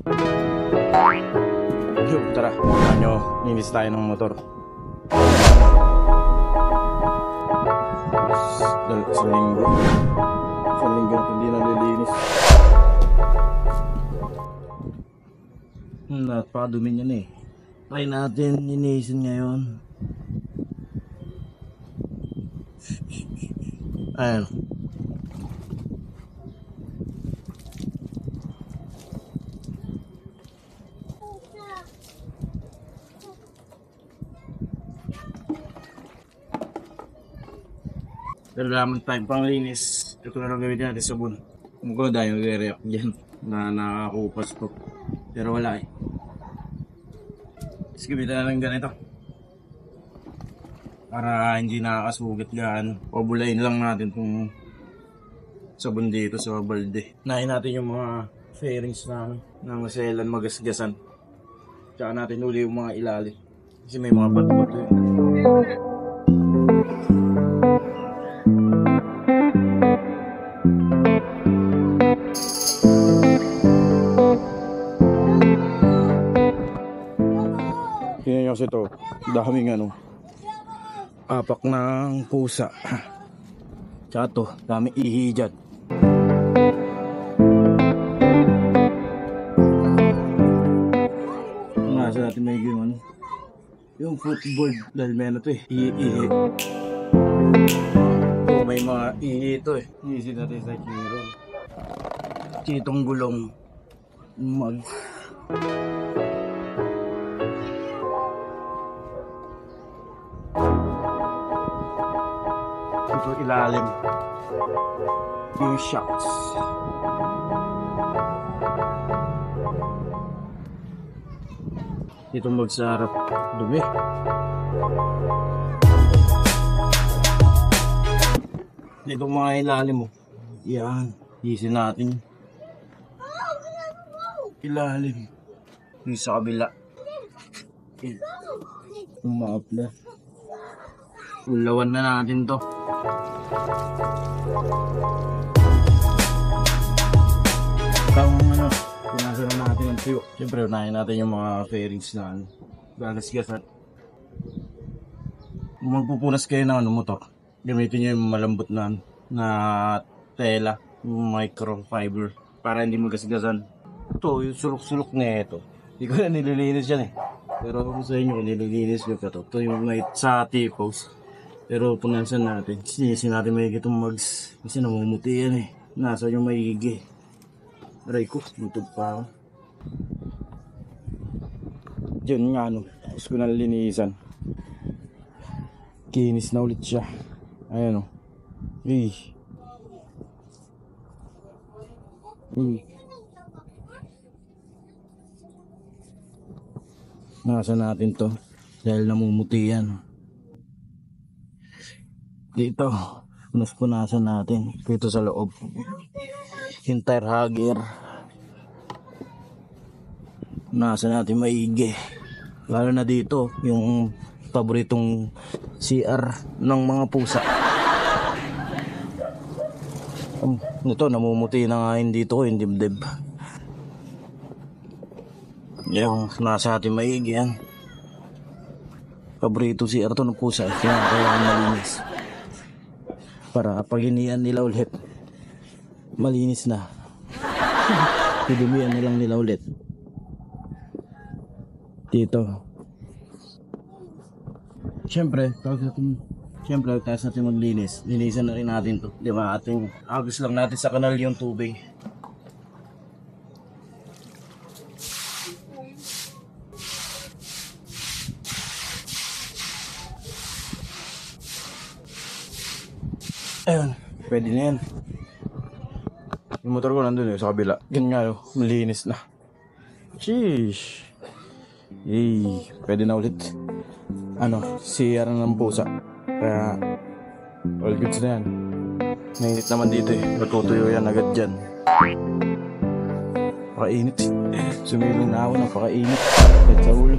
Yo, tara, samahan nyo, linis tayo ng motor. Sa linggo na hindi nalilinis. Napakadumi niyan eh. Try natin linisin ngayon. Ayan. Pero naman time pang linis. Ito na lang gawin natin sabon. Kumukulo dahil mag-react dyan na nakakupas ko. Pero wala eh. Tapos gamitan na lang ganito. Para hindi nakakasugat gaano. Pabulayin lang natin itong sabon dito sa balde. Nahin natin yung mga fairings na maselan, magasgasan. Tsaka natin uli yung mga ilalim. Kasi may mga bato-bato eh. Tingnan nyo kasi ito, daming apak ng pusa. Tsaka ito, daming ihi dyan. Nasa natin may yung footboard dahil may eh, ihi. So, may mga ihi ito eh. Ihisin natin sa kiro. Chitong gulong. Ito ilalim. Yung shocks. Ito magsarap. Dumi. Ito mga ilalim mo. Yan. Isin natin. Ilalim. Yung sa kabila. Umapla. Ulawan na natin to. Pinasa na natin yung tuyo. Siyempre, unahin natin yung mga fairings na gagasgasan. Kung magpupunas kayo ng motor, gamitin nyo yung malambot na tela, microfiber, para hindi magasgasan. Ito, yung sulok-sulok na ito. Hindi ko na nililinis yan eh. Pero kung sa inyo, nililinis nyo ka to. Ito yung may sa T-post. Pero punasan natin. Sinisin natin may itong mags. Kasi namumuti yan eh. Nasa yung maigi. Aray ko, YouTube pa ako. Diyan nga tapos ko nalinisan. Kinis na ulit siya. Ayan o. Nasa natin to. Dahil namumuti yan. Dito, punas-punasan natin. Dito sa loob. Yung tire hugger. Nasa natin maigi. Lalo na dito, yung paboritong CR ng mga pusa. Ito, namumuti na nga yun dito ko, yung dibdib. Yung nasa natin maigi yan. Paborito CR to ng pusa. Kaya malinis. Para pag hinian nila ulit, malinis na. Hidumihan na lang nila ulit. Dito. Siyempre, tayo sa ating maglinis. Linisan na rin natin to. Di ba? Agos lang natin sa kanal yung tubig. Ayun, pwede na yan. Yung motor ko nandun sa kabila. Ganyan nga malinis na. Sheesh. Pwede na ulit. CR ng pusa. Kaya, all goods na yan. Mainit naman dito eh. Matutuyo yan agad dyan. Pakainit. Sumiling na ako na pakainit. Kahit sa ulo.